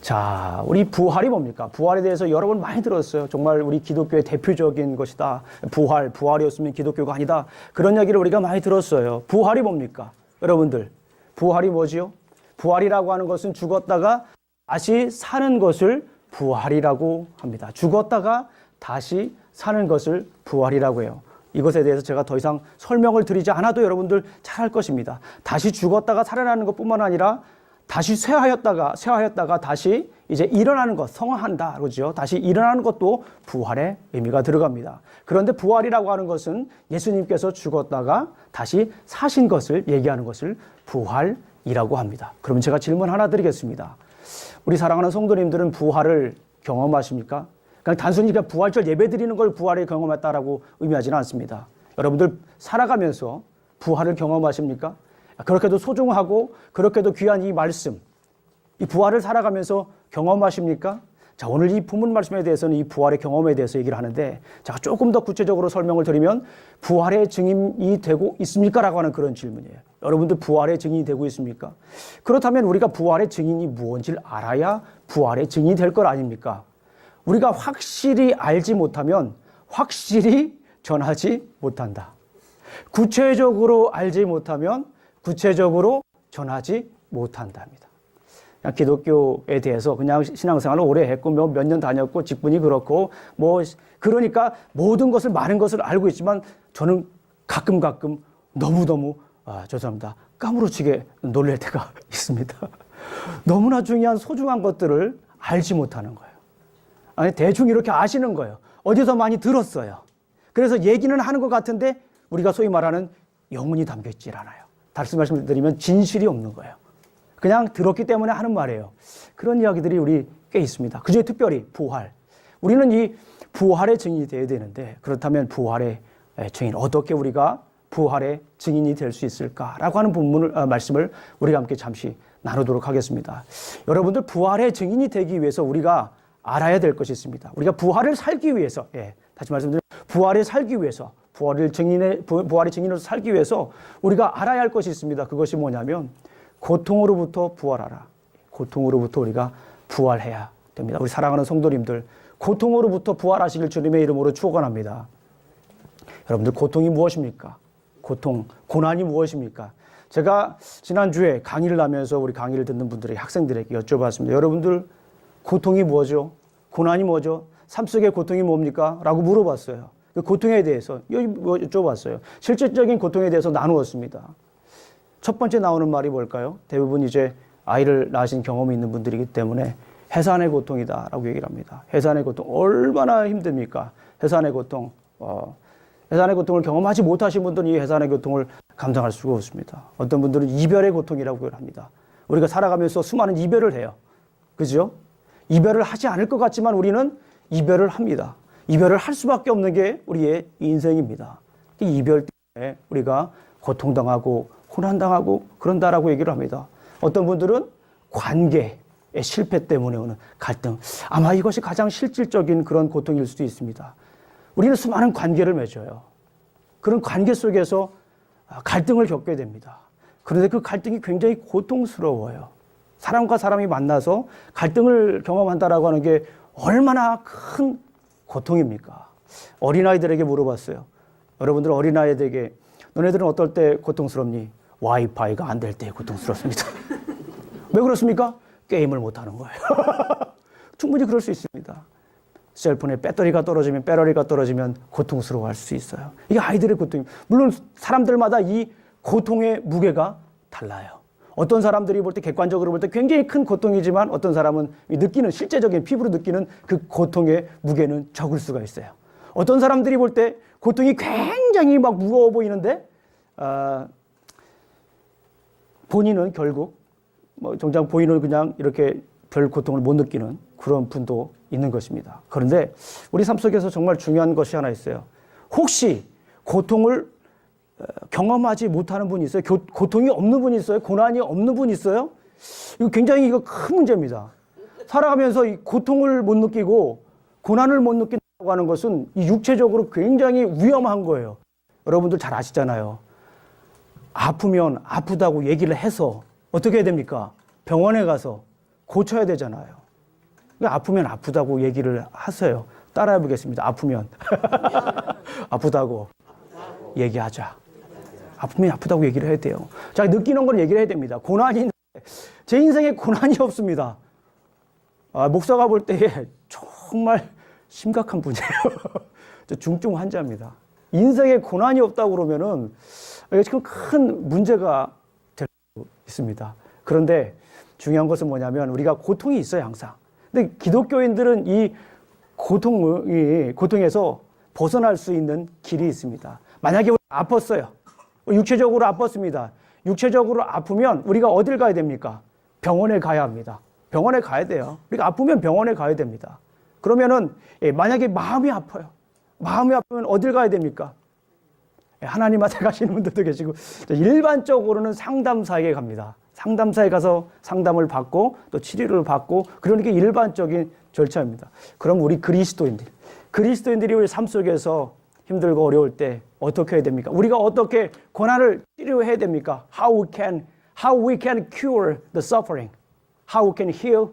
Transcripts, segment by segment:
자, 우리 부활이 뭡니까? 부활에 대해서 여러 번 많이 들었어요. 정말 우리 기독교의 대표적인 것이다. 부활이었으면 기독교가 아니다. 그런 이야기를 우리가 많이 들었어요. 부활이 뭡니까? 여러분들, 부활이 뭐지요? 부활이라고 하는 것은 죽었다가 다시 사는 것을 부활이라고 합니다. 죽었다가 다시 사는 것을 부활이라고 해요. 이것에 대해서 제가 더 이상 설명을 드리지 않아도 여러분들 잘 알 것입니다. 다시 죽었다가 살아나는 것뿐만 아니라 다시 쇠하였다가 다시 이제 일어나는 것, 성화한다. 그러죠. 다시 일어나는 것도 부활의 의미가 들어갑니다. 그런데 부활이라고 하는 것은 예수님께서 죽었다가 다시 사신 것을 얘기하는 것을 부활이라고 합니다. 그러면 제가 질문 하나 드리겠습니다. 우리 사랑하는 성도님들은 부활을 경험하십니까? 그냥 단순히 그냥 부활절 예배 드리는 걸 부활을 경험했다라고 의미하지는 않습니다. 여러분들 살아가면서 부활을 경험하십니까? 그렇게도 소중하고 그렇게도 귀한 이 말씀, 이 부활을 살아가면서 경험하십니까? 자, 오늘 이 본문 말씀에 대해서는 이 부활의 경험에 대해서 얘기를 하는데, 제가 조금 더 구체적으로 설명을 드리면 부활의 증인이 되고 있습니까? 라고 하는 그런 질문이에요. 여러분들 부활의 증인이 되고 있습니까? 그렇다면 우리가 부활의 증인이 무엇인지를 알아야 부활의 증인이 될 것 아닙니까? 우리가 확실히 알지 못하면 확실히 전하지 못한다. 구체적으로 알지 못하면 구체적으로 전하지 못한답니다. 그냥 기독교에 대해서 그냥 신앙생활을 오래 했고 몇 년 다녔고 직분이 그렇고 그러니까 모든 것을 많은 것을 알고 있지만 저는 가끔 너무너무 죄송합니다. 까무러치게 놀랄 때가 있습니다. 너무나 중요한 소중한 것들을 알지 못하는 거예요. 아니, 대충 이렇게 아시는 거예요. 어디서 많이 들었어요. 그래서 얘기는 하는 것 같은데 우리가 소위 말하는 영혼이 담겨 있질 않아요. 다시 말씀을 드리면 진실이 없는 거예요. 그냥 들었기 때문에 하는 말이에요. 그런 이야기들이 우리 꽤 있습니다. 그중에 특별히 부활. 우리는 이 부활의 증인이 되어야 되는데, 그렇다면 부활의 증인, 어떻게 우리가 부활의 증인이 될 수 있을까라고 하는 말씀을 우리가 함께 잠시 나누도록 하겠습니다. 여러분들 부활의 증인이 되기 위해서 우리가 알아야 될 것이 있습니다. 우리가 부활을 살기 위해서, 다시 말씀드리면 부활을 살기 위해서, 부활의 증인으로 살기 위해서 우리가 알아야 할 것이 있습니다. 그것이 뭐냐면 고통으로부터 부활하라. 고통으로부터 우리가 부활해야 됩니다. 우리 사랑하는 성도님들, 고통으로부터 부활하시길 주님의 이름으로 축원합니다. 여러분들 고통이 무엇입니까? 고난이 무엇입니까? 제가 지난주에 강의를 하면서 우리 강의를 듣는 분들에게, 학생들에게 여쭤봤습니다. 여러분들 고통이 뭐죠? 고난이 뭐죠? 삶 속의 고통이 뭡니까? 라고 물어봤어요. 그 고통에 대해서 여쭤봤어요. 실질적인 고통에 대해서 나누었습니다. 첫 번째 나오는 말이 뭘까요? 대부분 이제 아이를 낳으신 경험이 있는 분들이기 때문에 해산의 고통이다라고 얘기를 합니다. 해산의 고통 얼마나 힘듭니까? 해산의 고통. 해산의 고통을 경험하지 못하신 분들은 이 해산의 고통을 감당할 수가 없습니다. 어떤 분들은 이별의 고통이라고 합니다. 우리가 살아가면서 수많은 이별을 해요. 그죠? 이별을 하지 않을 것 같지만 우리는 이별을 합니다. 이별을 할 수밖에 없는 게 우리의 인생입니다. 이별 때문에 우리가 고통당하고 고난당하고 그런다라고 얘기를 합니다. 어떤 분들은 관계의 실패 때문에 오는 갈등, 아마 이것이 가장 실질적인 그런 고통일 수도 있습니다. 우리는 수많은 관계를 맺어요. 그런 관계 속에서 갈등을 겪게 됩니다. 그런데 그 갈등이 굉장히 고통스러워요. 사람과 사람이 만나서 갈등을 경험한다라고 하는 게 얼마나 큰 고통입니까? 어린아이들에게 물어봤어요. 여러분들 어린아이들에게 너네들은 어떨 때 고통스럽니? 와이파이가 안 될 때 고통스럽습니다. 왜 그렇습니까? 게임을 못하는 거예요. 충분히 그럴 수 있습니다. 셀폰에 배터리가 떨어지면 고통스러워할 수 있어요. 이게 아이들의 고통입니다. 물론 사람들마다 이 고통의 무게가 달라요. 어떤 사람들이 볼 때 객관적으로 볼 때 굉장히 큰 고통이지만 어떤 사람은 느끼는 실제적인 피부로 느끼는 그 고통의 무게는 적을 수가 있어요. 어떤 사람들이 볼 때 고통이 굉장히 막 무거워 보이는데 본인은 결국 정작 본인은 그냥 이렇게 별 고통을 못 느끼는 그런 분도 있는 것입니다. 그런데 우리 삶 속에서 정말 중요한 것이 하나 있어요. 혹시 고통을 경험하지 못하는 분이 있어요? 고통이 없는 분이 있어요? 고난이 없는 분이 있어요? 이거 굉장히 큰 문제입니다. 살아가면서 이 고통을 못 느끼고 고난을 못 느낀다고 하는 것은 이 육체적으로 굉장히 위험한 거예요. 여러분들 잘 아시잖아요. 아프면 아프다고 얘기를 해서 어떻게 해야 됩니까? 병원에 가서 고쳐야 되잖아요. 아프면 아프다고 얘기를 하세요. 따라해 보겠습니다. 아프면 아프다고 얘기하자. 아프면 아프다고 얘기를 해야 돼요. 자, 느끼는 걸 얘기를 해야 됩니다. 고난이 있는데 제 인생에 고난이 없습니다. 목사가 볼 때 정말 심각한 분이에요. 중증 환자입니다. 인생에 고난이 없다고 그러면은 지금 큰 문제가 될 수 있습니다. 그런데 중요한 것은 뭐냐면 우리가 고통이 있어요, 항상. 근데 기독교인들은 이 고통에서 벗어날 수 있는 길이 있습니다. 만약에 우리 아팠어요. 육체적으로 아팠습니다. 육체적으로 아프면 우리가 어딜 가야 됩니까? 병원에 가야 합니다. 병원에 가야 돼요. 우리가 아프면 병원에 가야 됩니다. 그러면은 만약에 마음이 아파요. 마음이 아프면 어딜 가야 됩니까? 하나님한테 가시는 분들도 계시고 일반적으로는 상담사에게 갑니다. 상담사에 가서 상담을 받고 또 치료를 받고 그러니까 일반적인 절차입니다. 그럼 우리 그리스도인들이 우리 삶 속에서 힘들고 어려울 때 어떻게 해야 됩니까? 우리가 어떻게 고난을 치료해야 됩니까? How we can cure the suffering? How we can heal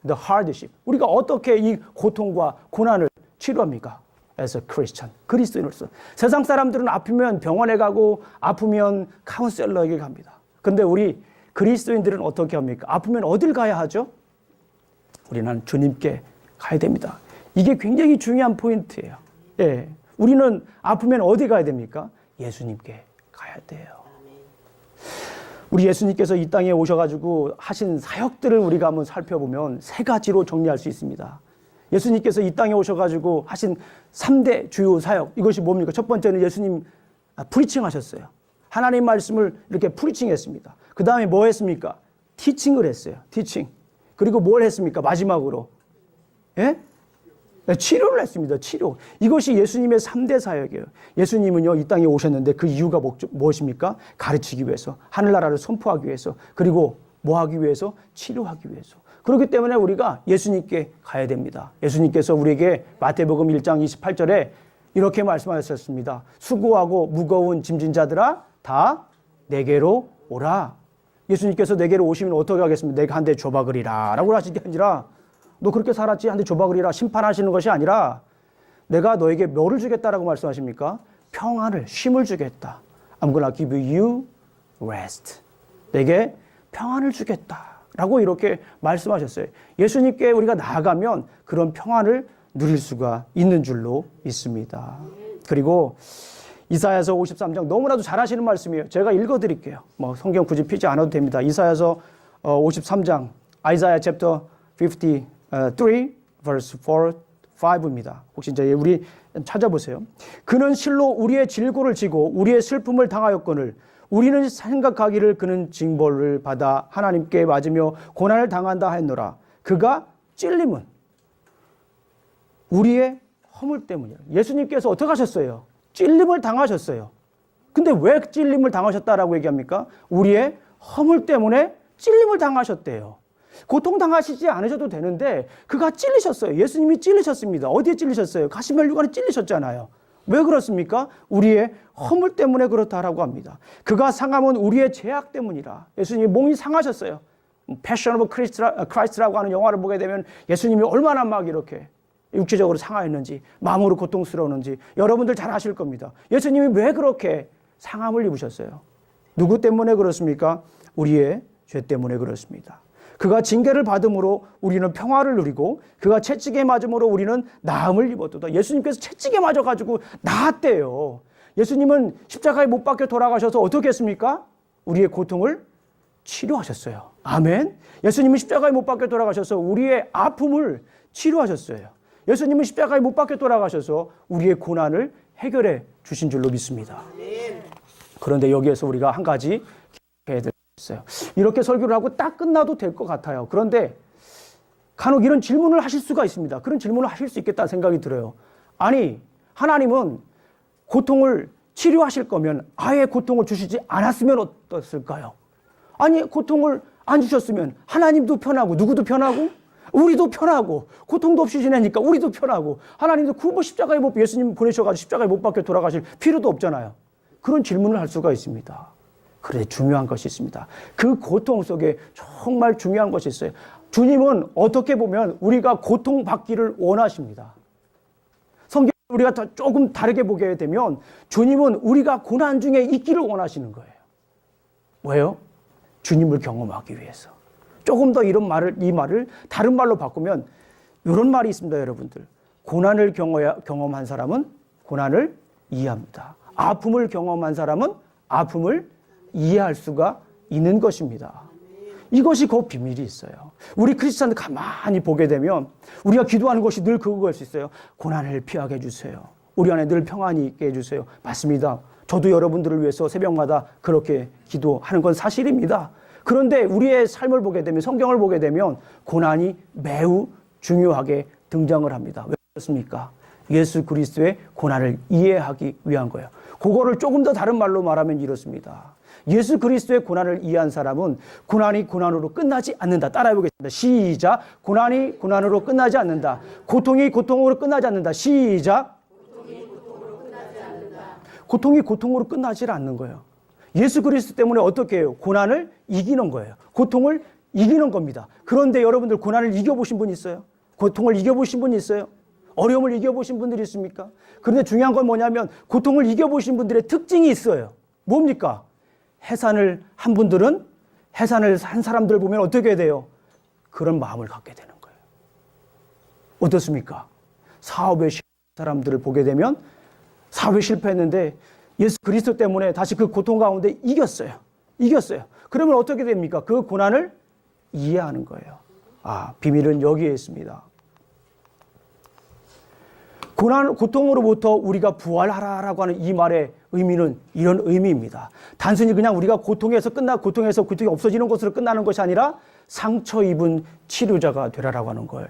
the hardship? 우리가 어떻게 이 고통과 고난을 치료합니까? As a Christian, 그리스도인으로서. 세상 사람들은 아프면 병원에 가고 아프면 카운셀러에게 갑니다. 근데 우리 그리스도인들은 어떻게 합니까? 아프면 어딜 가야 하죠? 우리는 주님께 가야 됩니다. 이게 굉장히 중요한 포인트예요. 예, 우리는 아프면 어디 가야 됩니까? 예수님께 가야 돼요. 우리 예수님께서 이 땅에 오셔가지고 하신 사역들을 우리가 한번 살펴보면 세 가지로 정리할 수 있습니다. 예수님께서 이 땅에 오셔가지고 하신 3대 주요 사역, 이것이 뭡니까? 첫 번째는 예수님 프리칭 하셨어요. 하나님 말씀을 이렇게 프리칭 했습니다. 그 다음에 뭐 했습니까? 티칭을 했어요. 티칭. 그리고 뭘 했습니까? 마지막으로. 예? 치료를 했습니다. 치료. 이것이 예수님의 3대 사역이에요. 예수님은요, 이 땅에 오셨는데 그 이유가 무엇입니까? 가르치기 위해서, 하늘나라를 선포하기 위해서, 그리고 뭐 하기 위해서? 치료하기 위해서. 그렇기 때문에 우리가 예수님께 가야 됩니다. 예수님께서 우리에게 마태복음 1장 28절에 이렇게 말씀하셨습니다. 수고하고 무거운 짐진 자들아 다 내게로 오라. 예수님께서 내게로 오시면 어떻게 하겠습니까? 내가 한 대 줘박으리라 라고 하시는 게 아니라 너 그렇게 살았지? 한 대 줘박으리라 심판하시는 것이 아니라 내가 너에게 뭐를 주겠다라고 말씀하십니까? 평안을, 쉼을 주겠다. I'm gonna give you rest. 내게 평안을 주겠다. 라고 이렇게 말씀하셨어요. 예수님께 우리가 나아가면 그런 평안을 누릴 수가 있는 줄로 있습니다. 그리고 이사야서 53장 너무나도 잘 하시는 말씀이에요. 제가 읽어드릴게요. 성경 굳이 피지 않아도 됩니다. 이사야서 53장, 아이사야 챕터 53, verse 4, 5입니다. 혹시 이제 우리 찾아보세요. 그는 실로 우리의 질고를 지고 우리의 슬픔을 당하였거늘 우리는 생각하기를 그는 징벌을 받아 하나님께 맞으며 고난을 당한다 했노라. 그가 찔림은 우리의 허물 때문이라. 예수님께서 어떻게 하셨어요? 찔림을 당하셨어요. 근데 왜 찔림을 당하셨다라고 얘기합니까? 우리의 허물 때문에 찔림을 당하셨대요. 고통당하시지 않으셔도 되는데 그가 찔리셨어요. 예수님이 찔리셨습니다. 어디에 찔리셨어요? 가시멜류관에 찔리셨잖아요. 왜 그렇습니까? 우리의 허물 때문에 그렇다라고 합니다. 그가 상함은 우리의 죄악 때문이라. 예수님이 몸이 상하셨어요. 패션 오브 크라이스트라고 하는 영화를 보게 되면 예수님이 얼마나 막 이렇게 육체적으로 상하였는지, 마음으로 고통스러웠는지 여러분들 잘 아실 겁니다. 예수님이 왜 그렇게 상함을 입으셨어요? 누구 때문에 그렇습니까? 우리의 죄 때문에 그렇습니다. 그가 징계를 받음으로 우리는 평화를 누리고 그가 채찍에 맞음으로 우리는 나음을 입었도다. 예수님께서 채찍에 맞아가지고 나았대요. 예수님은 십자가에 못 박혀 돌아가셔서 어떻게 했습니까? 우리의 고통을 치료하셨어요. 아멘. 예수님은 십자가에 못 박혀 돌아가셔서 우리의 아픔을 치료하셨어요. 예수님은 십자가에 못 박혀 돌아가셔서 우리의 고난을 해결해 주신 줄로 믿습니다. 그런데 여기에서 우리가 한 가지 기억해야 될 있어요. 이렇게 설교를 하고 딱 끝나도 될 것 같아요. 그런데 간혹 이런 질문을 하실 수가 있습니다. 그런 질문을 하실 수 있겠다는 생각이 들어요. 아니, 하나님은 고통을 치료하실 거면 아예 고통을 주시지 않았으면 어떻을까요? 아니, 고통을 안 주셨으면 하나님도 편하고 누구도 편하고 우리도 편하고 고통도 없이 지내니까 우리도 편하고 하나님도 그 십자가에 못 예수님 보내셔가지고 십자가에 못 박혀 돌아가실 필요도 없잖아요. 그런 질문을 할 수가 있습니다. 그런데 중요한 것이 있습니다. 그 고통 속에 정말 중요한 것이 있어요. 주님은 어떻게 보면 우리가 고통받기를 원하십니다. 성경 우리가 조금 다르게 보게 되면 주님은 우리가 고난 중에 있기를 원하시는 거예요. 왜요? 주님을 경험하기 위해서. 조금 더 이 말을 다른 말로 바꾸면 이런 말이 있습니다, 여러분들. 고난을 경험한 사람은 고난을 이해합니다. 아픔을 경험한 사람은 아픔을 이해할 수가 있는 것입니다. 이것이 그 비밀이 있어요. 우리 크리스찬들 가만히 보게 되면 우리가 기도하는 것이 늘 그거일 수 있어요. 고난을 피하게 해주세요. 우리 안에 늘 평안이 있게 해주세요. 맞습니다. 저도 여러분들을 위해서 새벽마다 그렇게 기도하는 건 사실입니다. 그런데 우리의 삶을 보게 되면, 성경을 보게 되면 고난이 매우 중요하게 등장을 합니다. 왜 그렇습니까? 예수 그리스도의 고난을 이해하기 위한 거예요. 그거를 조금 더 다른 말로 말하면 이렇습니다. 예수 그리스도의 고난을 이해한 사람은 고난이 고난으로 끝나지 않는다. 따라해 보겠습니다. 시작. 고난이 고난으로 끝나지 않는다. 고통이 고통으로 끝나지 않는다. 시작. 고통이 고통으로 끝나지 않는 거예요. 예수 그리스도 때문에 어떻게 해요? 고난을 이기는 거예요. 고통을 이기는 겁니다. 그런데 여러분들 고난을 이겨보신 분 있어요? 고통을 이겨보신 분 있어요? 어려움을 이겨보신 분들이 있습니까? 그런데 중요한 건 뭐냐면 고통을 이겨보신 분들의 특징이 있어요. 뭡니까? 해산을 한 분들은 해산을 한 사람들 보면 어떻게 돼요? 그런 마음을 갖게 되는 거예요. 어떻습니까? 사업에 실패한 사람들을 보게 되면 사업에 실패했는데 예수 그리스도 때문에 다시 그 고통 가운데 이겼어요. 그러면 어떻게 됩니까? 그 고난을 이해하는 거예요. 비밀은 여기에 있습니다. 고통으로부터 우리가 부활하라라고 하는 이 말의 의미는 이런 의미입니다. 단순히 그냥 우리가 고통이 없어지는 것으로 끝나는 것이 아니라 상처 입은 치료자가 되라라고 하는 거예요.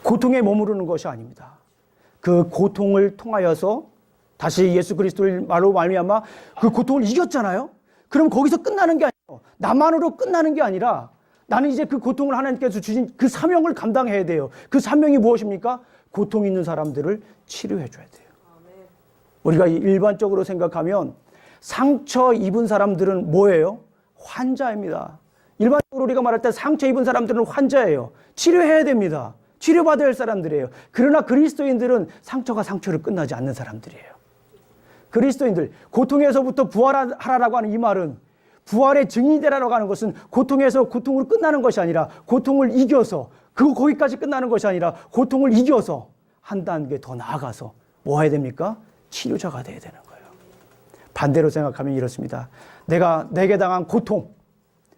고통에 머무르는 것이 아닙니다. 그 고통을 통하여서 다시 예수 그리스도의 말로 말미암아 그 고통을 이겼잖아요. 그럼 거기서 끝나는 게 아니에요. 나만으로 끝나는 게 아니라 나는 이제 그 고통을 하나님께서 주신 그 사명을 감당해야 돼요. 그 사명이 무엇입니까? 고통 있는 사람들을 치료해 줘야 돼요. 우리가 일반적으로 생각하면 상처 입은 사람들은 뭐예요? 환자입니다. 일반적으로 우리가 말할 때 상처 입은 사람들은 환자예요. 치료해야 됩니다. 치료받아야 할 사람들이에요. 그러나 그리스도인들은 상처가 상처로 끝나지 않는 사람들이에요. 그리스도인들, 고통에서부터 부활하라고 하는 이 말은 부활의 증인이 되라고 하는 것은 고통에서 고통으로 끝나는 것이 아니라 고통을 이겨서 거기까지 끝나는 것이 아니라 고통을 이겨서 한 단계 더 나아가서 뭐 해야 됩니까? 치료자가 돼야 되는 거예요. 반대로 생각하면 이렇습니다. 내게 당한 고통,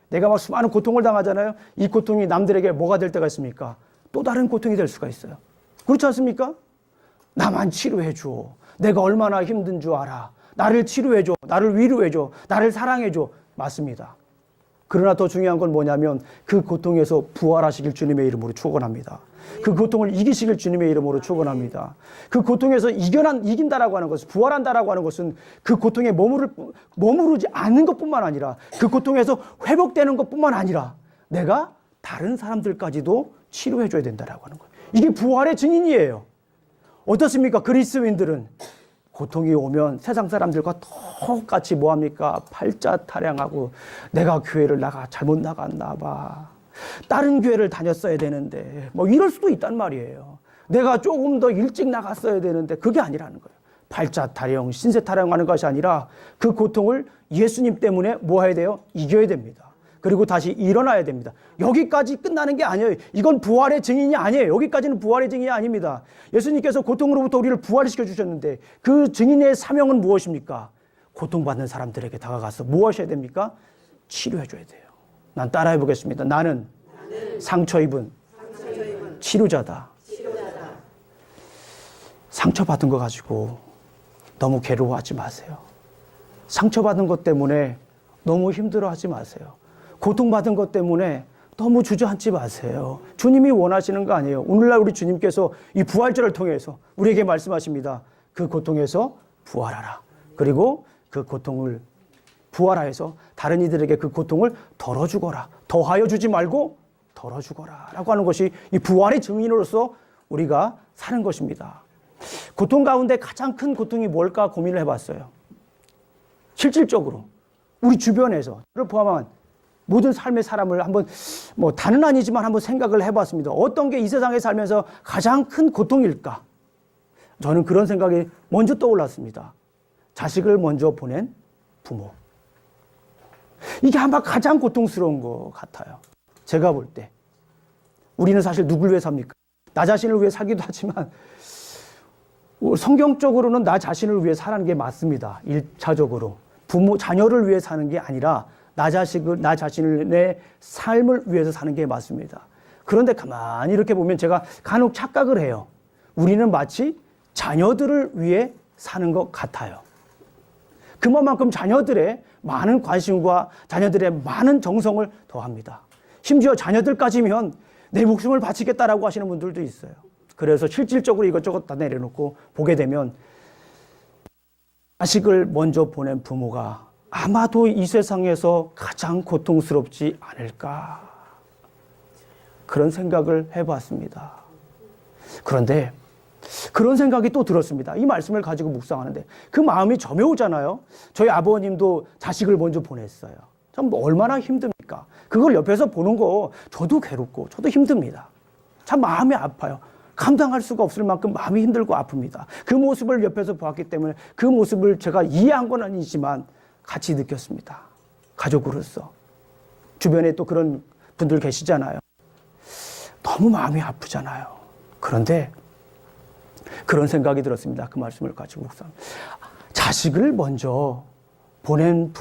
내가 막 수많은 고통을 당하잖아요. 이 고통이 남들에게 뭐가 될 때가 있습니까? 또 다른 고통이 될 수가 있어요. 그렇지 않습니까? 나만 치료해 줘. 내가 얼마나 힘든 줄 알아. 나를 치료해 줘. 나를 위로해 줘. 나를 사랑해 줘. 맞습니다. 그러나 더 중요한 건 뭐냐면 그 고통에서 부활하시길 주님의 이름으로 축원합니다. 그 고통을 이기시길 주님의 이름으로 축원합니다. 그 고통에서 이긴다라고 하는 것은, 부활한다라고 하는 것은 그 고통에 머무르지 않는 것뿐만 아니라 그 고통에서 회복되는 것뿐만 아니라 내가 다른 사람들까지도 치료해 줘야 된다라고 하는 거예요. 이게 부활의 증인이에요. 어떻습니까? 그리스도인들은 고통이 오면 세상 사람들과 똑같이 뭐합니까? 팔자타령하고 내가 교회를 잘못 나갔나 봐. 다른 교회를 다녔어야 되는데 뭐 이럴 수도 있단 말이에요. 내가 조금 더 일찍 나갔어야 되는데 그게 아니라는 거예요. 팔자타령, 신세타령하는 것이 아니라 그 고통을 예수님 때문에 뭐 해야 돼요? 이겨야 됩니다. 그리고 다시 일어나야 됩니다. 여기까지 끝나는 게 아니에요. 이건 부활의 증인이 아니에요. 여기까지는 부활의 증인이 아닙니다. 예수님께서 고통으로부터 우리를 부활시켜 주셨는데 그 증인의 사명은 무엇입니까? 고통받는 사람들에게 다가가서 무엇이 해야 됩니까? 치료해 줘야 돼요. 난 따라해 보겠습니다. 나는 상처 입은 치료자다. 상처받은 거 가지고 너무 괴로워하지 마세요. 상처받은 것 때문에 너무 힘들어하지 마세요. 고통받은 것 때문에 너무 주저앉지 마세요. 주님이 원하시는 거 아니에요. 오늘날 우리 주님께서 이 부활절을 통해서 우리에게 말씀하십니다. 그 고통에서 부활하라. 그리고 그 고통을 부활하여서 다른 이들에게 그 고통을 덜어주거라. 더하여 주지 말고 덜어주거라 라고 하는 것이 이 부활의 증인으로서 우리가 사는 것입니다. 고통 가운데 가장 큰 고통이 뭘까 고민을 해봤어요. 실질적으로 우리 주변에서 저를 포함한 모든 삶의 사람을 한번 다는 아니지만 한번 생각을 해봤습니다. 어떤 게 이 세상에 살면서 가장 큰 고통일까? 저는 그런 생각이 먼저 떠올랐습니다. 자식을 먼저 보낸 부모. 이게 아마 가장 고통스러운 것 같아요. 제가 볼 때. 우리는 사실 누굴 위해 삽니까? 나 자신을 위해 살기도 하지만 성경적으로는 나 자신을 위해 사는 게 맞습니다. 1차적으로. 부모, 자녀를 위해 사는 게 아니라 나 자신을, 내 삶을 위해서 사는 게 맞습니다. 그런데 가만히 이렇게 보면 제가 간혹 착각을 해요. 우리는 마치 자녀들을 위해 사는 것 같아요. 그만큼 자녀들의 많은 관심과 자녀들의 많은 정성을 더합니다. 심지어 자녀들까지면 내 목숨을 바치겠다라고 하시는 분들도 있어요. 그래서 실질적으로 이것저것 다 내려놓고 보게 되면 자식을 먼저 보낸 부모가 아마도 이 세상에서 가장 고통스럽지 않을까, 그런 생각을 해봤습니다. 그런데 그런 생각이 또 들었습니다. 이 말씀을 가지고 묵상하는데 그 마음이 저며오잖아요. 저희 아버님도 자식을 먼저 보냈어요. 참 얼마나 힘듭니까? 그걸 옆에서 보는 거 저도 괴롭고 저도 힘듭니다. 참 마음이 아파요. 감당할 수가 없을 만큼 마음이 힘들고 아픕니다. 그 모습을 옆에서 보았기 때문에 그 모습을 제가 이해한 건 아니지만 같이 느꼈습니다. 가족으로서. 주변에 또 그런 분들 계시잖아요. 너무 마음이 아프잖아요. 그런데 그런 생각이 들었습니다. 그 말씀을 가지고 묵상. 자식을 먼저 보낸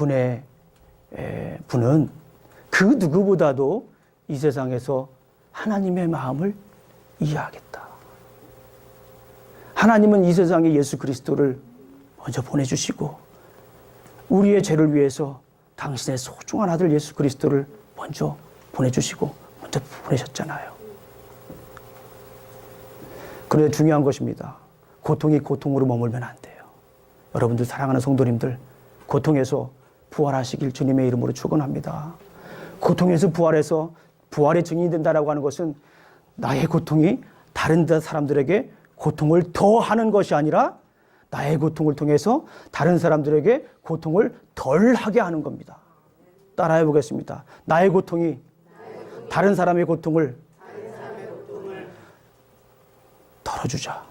분은 그 누구보다도 이 세상에서 하나님의 마음을 이해하겠다. 하나님은 이 세상에 예수 그리스도를 먼저 보내주시고 우리의 죄를 위해서 당신의 소중한 아들 예수 그리스도를 먼저 보내주시고 먼저 보내셨잖아요. 그런데 중요한 것입니다. 고통이 고통으로 머물면 안 돼요. 여러분들 사랑하는 성도님들, 고통에서 부활하시길 주님의 이름으로 축원합니다. 고통에서 부활해서 부활의 증인이 된다라고 하는 것은 나의 고통이 다른 사람들에게 고통을 더하는 것이 아니라 나의 고통을 통해서 다른 사람들에게 고통을 덜하게 하는 겁니다. 따라해 보겠습니다. 나의 고통이 다른 사람의 고통을 덜어주자.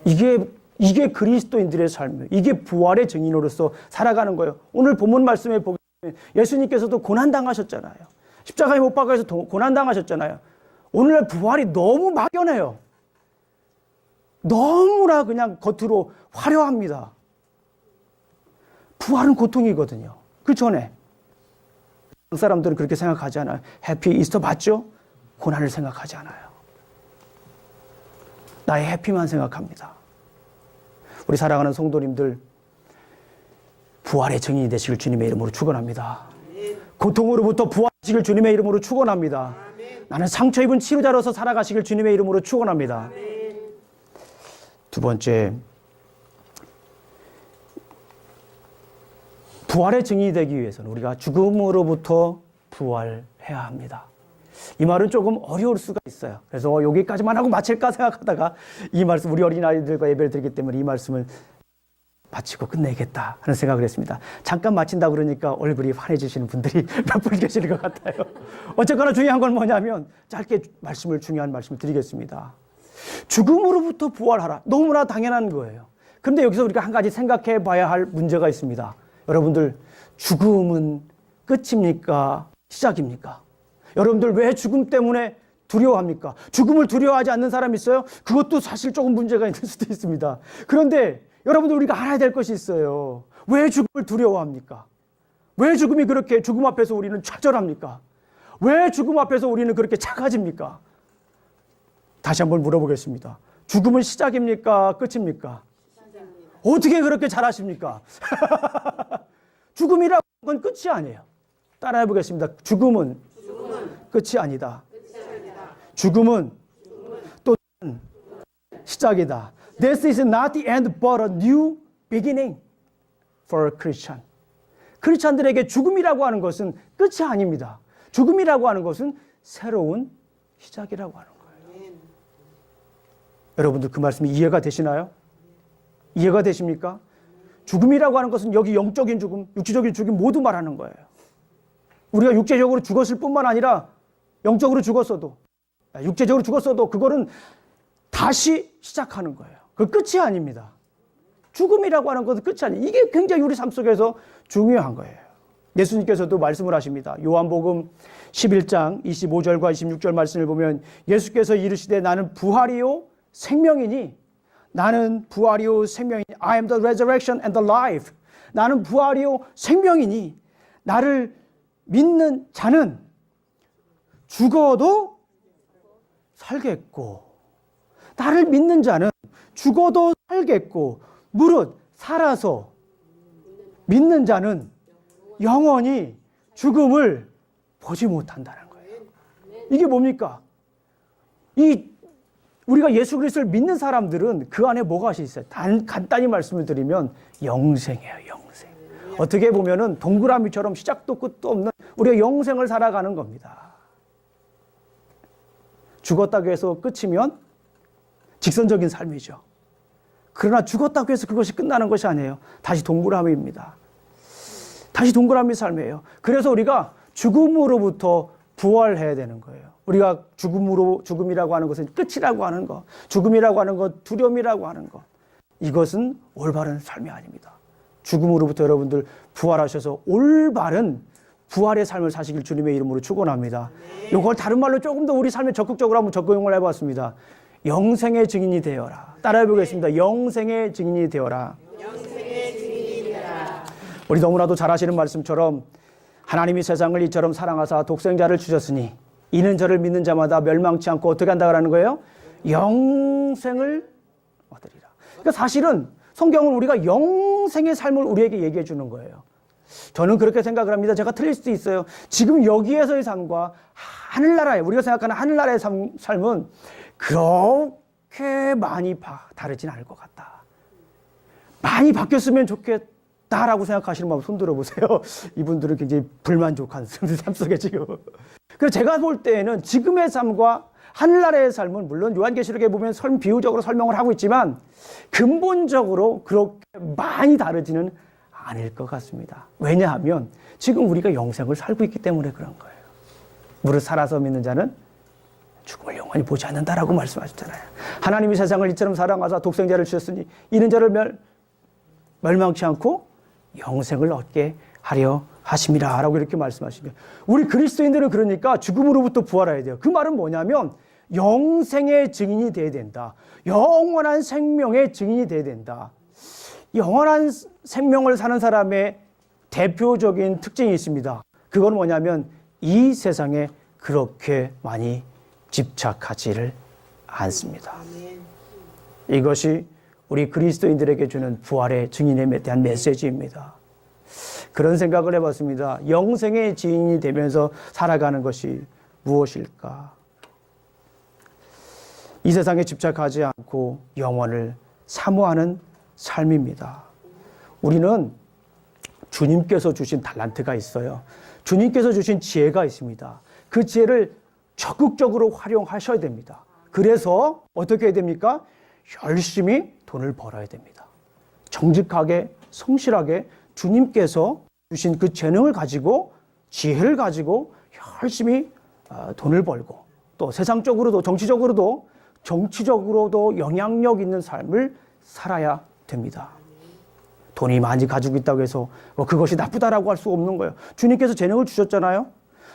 이게 그리스도인들의 삶이에요. 이게 부활의 증인으로서 살아가는 거예요. 오늘 본문 말씀에 보면 예수님께서도 고난당하셨잖아요. 십자가에 못 박아서 고난당하셨잖아요. 오늘날 부활이 너무 막연해요. 너무나 그냥 겉으로 화려합니다. 부활은 고통이거든요. 그 전에 사람들은 그렇게 생각하지 않아요. 해피 이스터 맞죠? 고난을 생각하지 않아요. 나의 해피만 생각합니다. 우리 사랑하는 성도님들, 부활의 증인이 되시길 주님의 이름으로 축원합니다. 고통으로부터 부활하시길 주님의 이름으로 축원합니다. 나는 상처 입은 치유자로서 살아가시길 주님의 이름으로 축원합니다. 두 번째, 부활의 증인이 되기 위해서는 우리가 죽음으로부터 부활해야 합니다. 이 말은 조금 어려울 수가 있어요. 그래서 여기까지만 하고 마칠까 생각하다가 이 말씀, 우리 어린아이들과 예배를 드리기 때문에 이 말씀을 마치고 끝내겠다 하는 생각을 했습니다. 잠깐 마친다 그러니까 얼굴이 환해지시는 분들이 몇 분 계시는 것 같아요. 어쨌거나 중요한 건 뭐냐면 짧게 중요한 말씀을 드리겠습니다. 죽음으로부터 부활하라. 너무나 당연한 거예요. 그런데 여기서 우리가 한 가지 생각해 봐야 할 문제가 있습니다. 여러분들, 죽음은 끝입니까? 시작입니까? 여러분들 왜 죽음 때문에 두려워합니까? 죽음을 두려워하지 않는 사람 있어요? 그것도 사실 조금 문제가 있는 수도 있습니다. 그런데 여러분들 우리가 알아야 될 것이 있어요. 왜 죽음을 두려워합니까? 왜 죽음이 그렇게 죽음 앞에서 우리는 좌절합니까? 왜 죽음 앞에서 우리는 그렇게 작아집니까? 다시 한번 물어보겠습니다. 죽음은 시작입니까? 끝입니까? 어떻게 그렇게 잘하십니까? 죽음이라는 건 끝이 아니에요. 따라해 보겠습니다. 죽음은 끝이 아니다. 죽음은 또 시작이다. This is not the end but a new beginning for a Christian. 크리스찬들에게 죽음이라고 하는 것은 끝이 아닙니다. 죽음이라고 하는 것은 새로운 시작이라고 하는 거예요. 여러분들 그 말씀이 이해가 되시나요? 이해가 되십니까? 죽음이라고 하는 것은 여기 영적인 죽음, 육체적인 죽음 모두 말하는 거예요. 우리가 육체적으로 죽었을 뿐만 아니라 영적으로 죽었어도, 육체적으로 죽었어도 그거는 다시 시작하는 거예요. 그 끝이 아닙니다. 죽음이라고 하는 것은 끝이 아니에요. 이게 굉장히 우리 삶 속에서 중요한 거예요. 예수님께서도 말씀을 하십니다. 요한복음 11장 25절과 26절 말씀을 보면 예수께서 이르시되 나는 부활이요 생명이니, 나는 부활이요 생명이니, I am the resurrection and the life. 나는 부활이요 생명이니 나를 믿는 자는 죽어도 살겠고, 나를 믿는 자는 죽어도 살겠고, 무릇 살아서 믿는 자는 영원히 죽음을 보지 못한다는 거예요. 이게 뭡니까? 우리가 예수 그리스도를 믿는 사람들은 그 안에 뭐가 있어요? 간단히 말씀을 드리면 영생이에요. 영생. 어떻게 보면은 동그라미처럼 시작도 끝도 없는 우리가 영생을 살아가는 겁니다. 죽었다고 해서 끝이면 직선적인 삶이죠. 그러나 죽었다고 해서 그것이 끝나는 것이 아니에요. 다시 동그라미입니다. 다시 동그라미 삶이에요. 그래서 우리가 죽음으로부터 부활해야 되는 거예요. 우리가 죽음이라고 하는 것은 끝이라고 하는 것, 죽음이라고 하는 것, 두려움이라고 하는 것, 이것은 올바른 삶이 아닙니다. 죽음으로부터 여러분들 부활하셔서 올바른 부활의 삶을 사시길 주님의 이름으로 축원합니다. 이걸 다른 말로 조금 더 우리 삶에 적극적으로 한번 적용을 해봤습니다. 영생의 증인이 되어라. 따라해 보겠습니다. 영생의 증인이 되어라. 영생의 증인이 되어라. 우리 너무나도 잘 아시는 말씀처럼 하나님이 세상을 이처럼 사랑하사 독생자를 주셨으니 이는 저를 믿는 자마다 멸망치 않고 어떻게 한다는 거예요? 영생을 얻으리라. 그러니까 사실은 성경은 우리가 영생의 삶을 우리에게 얘기해 주는 거예요. 저는 그렇게 생각을 합니다. 제가 틀릴 수도 있어요. 지금 여기에서의 삶과 하늘나라의, 우리가 생각하는 하늘나라의 삶은 그렇게 많이 다르진 않을 것 같다. 많이 바뀌었으면 좋겠다라고 생각하시는 분 손 들어보세요. 이분들은 굉장히 불만족한 삶 속에 지금. 그래서 제가 볼 때에는 지금의 삶과 하늘나라의 삶은 물론 요한계시록에 보면 비유적으로 설명을 하고 있지만 근본적으로 그렇게 많이 다르지는 않을 것 같습니다. 왜냐하면 지금 우리가 영생을 살고 있기 때문에 그런 거예요. 무릇 살아서 믿는 자는 죽음을 영원히 보지 않는다라고 말씀하셨잖아요. 하나님이 세상을 이처럼 사랑하사 독생자를 주셨으니 이는 저를 멸망치 않고 영생을 얻게 하려 하심이라 라고 이렇게 말씀하신 거예요. 우리 그리스도인들은 그러니까 죽음으로부터 부활해야 돼요. 그 말은 뭐냐면 영생의 증인이 돼야 된다. 영원한 생명의 증인이 돼야 된다. 영원한 생명을 사는 사람의 대표적인 특징이 있습니다. 그건 뭐냐면 이 세상에 그렇게 많이 집착하지를 않습니다. 이것이 우리 그리스도인들에게 주는 부활의 증인에 대한 메시지입니다. 그런 생각을 해봤습니다. 영생의 증인이 되면서 살아가는 것이 무엇일까? 이 세상에 집착하지 않고 영원을 사모하는 삶입니다. 우리는 주님께서 주신 달란트가 있어요. 주님께서 주신 지혜가 있습니다. 그 지혜를 적극적으로 활용하셔야 됩니다. 그래서 어떻게 해야 됩니까? 열심히 돈을 벌어야 됩니다. 정직하게, 성실하게 주님께서 주신 그 재능을 가지고, 지혜를 가지고 열심히 돈을 벌고, 또 세상적으로도 정치적으로도 영향력 있는 삶을 살아야 됩니다. 돈이 많이 가지고 있다고 해서 그것이 나쁘다라고 할 수 없는 거예요. 주님께서 재능을 주셨잖아요.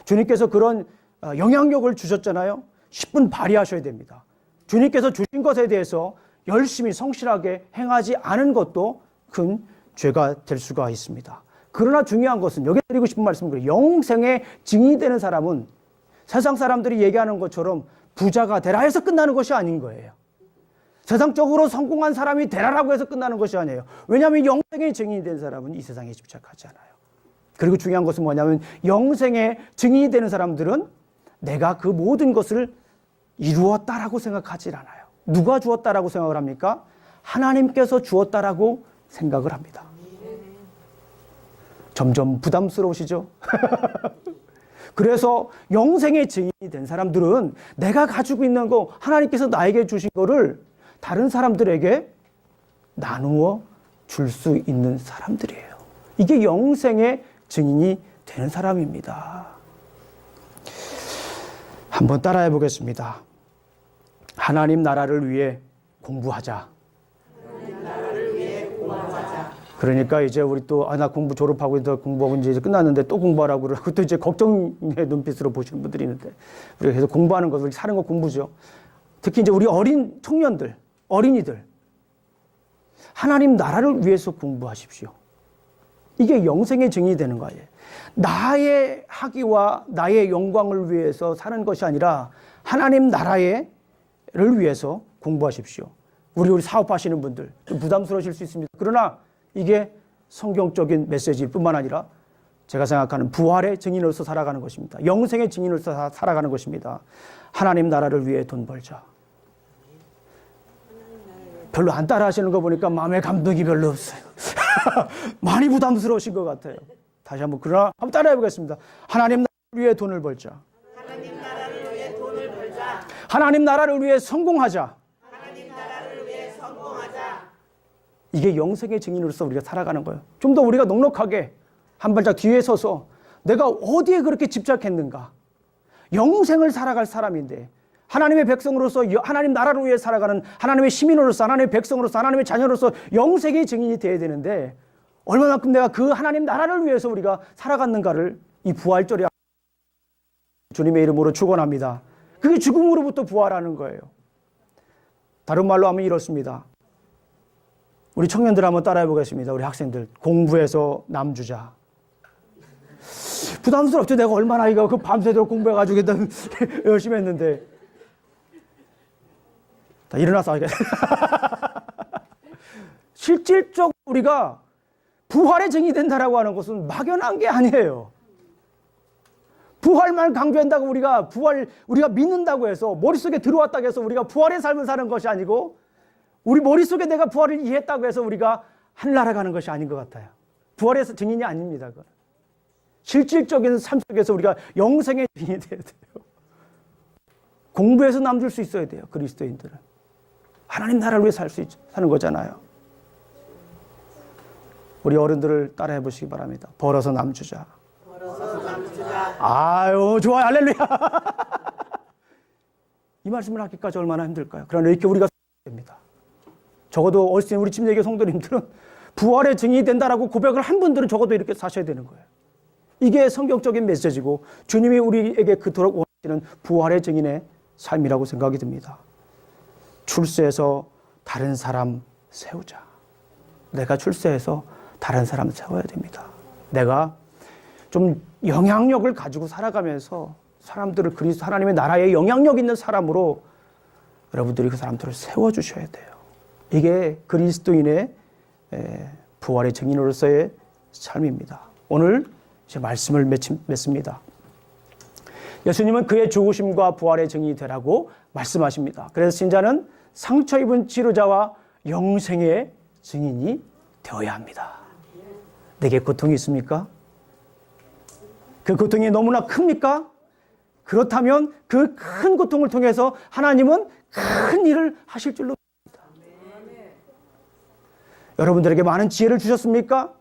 주님께서 그런 영향력을 주셨잖아요. 10분 발휘하셔야 됩니다. 주님께서 주신 것에 대해서 열심히 성실하게 행하지 않은 것도 큰 죄가 될 수가 있습니다. 그러나 중요한 것은 여기 드리고 싶은 말씀은 그래요. 영생의 증인이 되는 사람은 세상 사람들이 얘기하는 것처럼 부자가 되라 해서 끝나는 것이 아닌 거예요. 세상적으로 성공한 사람이 되라라고 해서 끝나는 것이 아니에요. 왜냐하면 영생의 증인이 된 사람은 이 세상에 집착하지 않아요. 그리고 중요한 것은 뭐냐면 영생의 증인이 되는 사람들은 내가 그 모든 것을 이루었다라고 생각하지 않아요. 누가 주었다라고 생각을 합니까? 하나님께서 주었다라고 생각을 합니다. 점점 부담스러우시죠? 그래서 영생의 증인이 된 사람들은 내가 가지고 있는 거, 하나님께서 나에게 주신 거를 다른 사람들에게 나누어 줄 수 있는 사람들이에요. 이게 영생의 증인이 되는 사람입니다. 한번 따라해 보겠습니다. 하나님 나라를 위해 공부하자. 그러니까 이제 우리 또 나 공부 졸업하고 공부하고 이제 끝났는데 또 공부하라고 그러고 또 이제 걱정의 눈빛으로 보시는 분들이 있는데, 우리가 계속 공부하는 것, 우리 사는 거 공부죠. 특히 이제 우리 어린 청년들, 어린이들, 하나님 나라를 위해서 공부하십시오. 이게 영생의 증인이 되는 거예요. 나의 학위와 나의 영광을 위해서 사는 것이 아니라 하나님 나라를 위해서 공부하십시오. 우리 사업하시는 분들 부담스러우실 수 있습니다. 그러나 이게 성경적인 메시지일 뿐만 아니라 제가 생각하는 부활의 증인으로서 살아가는 것입니다. 영생의 증인으로서 살아가는 것입니다. 하나님 나라를 위해 돈 벌자. 별로 안 따라 하시는 거 보니까 마음에 감동이 별로 없어요. 많이 부담스러우신 것 같아요. 다시 한번 그러나 한번 따라해 보겠습니다. 하나님 나라를 위해 돈을 벌자. 하나님 나라를 위해 돈을 벌자. 하나님 나라를 위해 성공하자. 하나님 나라를 위해 성공하자. 이게 영생의 증인으로서 우리가 살아가는 거예요. 좀 더 우리가 넉넉하게 한 발짝 뒤에 서서 내가 어디에 그렇게 집착했는가. 영생을 살아갈 사람인데 하나님의 백성으로서 하나님 나라를 위해 살아가는 하나님의 시민으로서 하나님의 백성으로서 하나님의 자녀로서 영생의 증인이 되어야 되는데 얼마만큼 내가 그 하나님 나라를 위해서 우리가 살아갔는가를 이 부활절에 주님의 이름으로 축원합니다. 그게 죽음으로부터 부활하는 거예요. 다른 말로 하면 이렇습니다. 우리 청년들 한번 따라해 보겠습니다. 우리 학생들 공부해서 남 주자. 부담스럽죠. 내가 얼마나 이거 그 밤새도록 공부해가지고 열심히 했는데. 다 일어나서 하겠습니다. 실질적 우리가 부활의 증이 된다라고 하는 것은 막연한 게 아니에요. 부활만 강조한다고 우리가 믿는다고 해서 머릿속에 들어왔다고 해서 우리가 부활의 삶을 사는 것이 아니고 우리 머릿속에 내가 부활을 이해했다고 해서 우리가 하늘나라 가는 것이 아닌 것 같아요. 부활의 증인이 아닙니다. 그건. 실질적인 삶 속에서 우리가 영생의 증인이 돼야 돼요. 공부해서 남줄 수 있어야 돼요. 그리스도인들은. 하나님 나라를 위해 사는 거잖아요. 우리 어른들을 따라해 보시기 바랍니다. 벌어서 남주자. 벌어서 남주자. 아유, 좋아요. 할렐루야. 이 말씀을 하기까지 얼마나 힘들까요? 그러나 이렇게 우리가 됩니다. 적어도 어르신 우리 침례교 성도님들은 부활의 증인이 된다라고 고백을 한 분들은 적어도 이렇게 사셔야 되는 거예요. 이게 성경적인 메시지고 주님이 우리에게 그토록 원하시는 부활의 증인의 삶이라고 생각이 듭니다. 출세해서 다른 사람 세우자. 내가 출세해서 다른 사람 세워야 됩니다. 내가 좀 영향력을 가지고 살아가면서 사람들을 그리스도 하나님의 나라에 영향력 있는 사람으로 여러분들이 그 사람들을 세워주셔야 돼요. 이게 그리스도인의 부활의 증인으로서의 삶입니다. 오늘 제 말씀을 맺습니다. 예수님은 그의 죽으심과 부활의 증인이 되라고 말씀하십니다. 그래서 신자는 상처 입은 치료자와 영생의 증인이 되어야 합니다. 내게 고통이 있습니까? 그 고통이 너무나 큽니까? 그렇다면 그 큰 고통을 통해서 하나님은 큰 일을 하실 줄로 믿습니다. 여러분들에게 많은 지혜를 주셨습니까?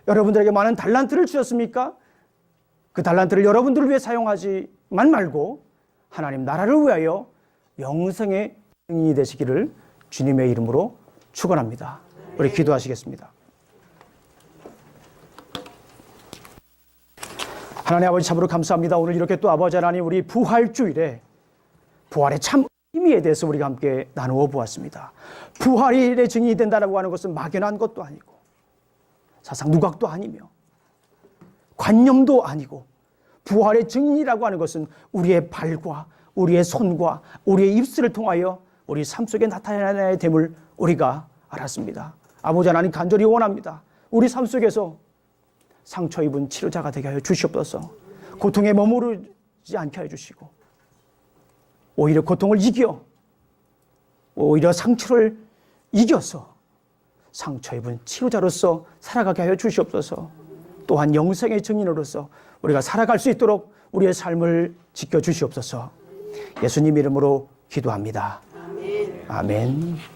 여러분들에게 많은 달란트를 주셨습니까? 그 달란트를 여러분들을 위해 사용하지만 말고 하나님 나라를 위하여 영생의 증인이 되시기를 주님의 이름으로 축원합니다. 우리 기도하시겠습니다. 하나님 아버지 참으로 감사합니다. 오늘 이렇게 또 아버지 하나님 우리 부활주일에 부활의 참 의미에 대해서 우리가 함께 나누어 보았습니다. 부활의 증인이 된다고 하는 것은 막연한 것도 아니고 사상 누각도 아니며 관념도 아니고 부활의 증인이라고 하는 것은 우리의 발과 우리의 손과 우리의 입술을 통하여 우리 삶 속에 나타나야 됨을 우리가 알았습니다. 아버지 하나님 간절히 원합니다. 우리 삶 속에서 상처 입은 치료자가 되게 하여 주시옵소서. 고통에 머무르지 않게 해주시고 오히려 고통을 이겨 오히려 상처를 이겨서 상처 입은 치료자로서 살아가게 하여 주시옵소서. 또한 영생의 증인으로서 우리가 살아갈 수 있도록 우리의 삶을 지켜주시옵소서. 예수님 이름으로 기도합니다. 아멘. 아멘.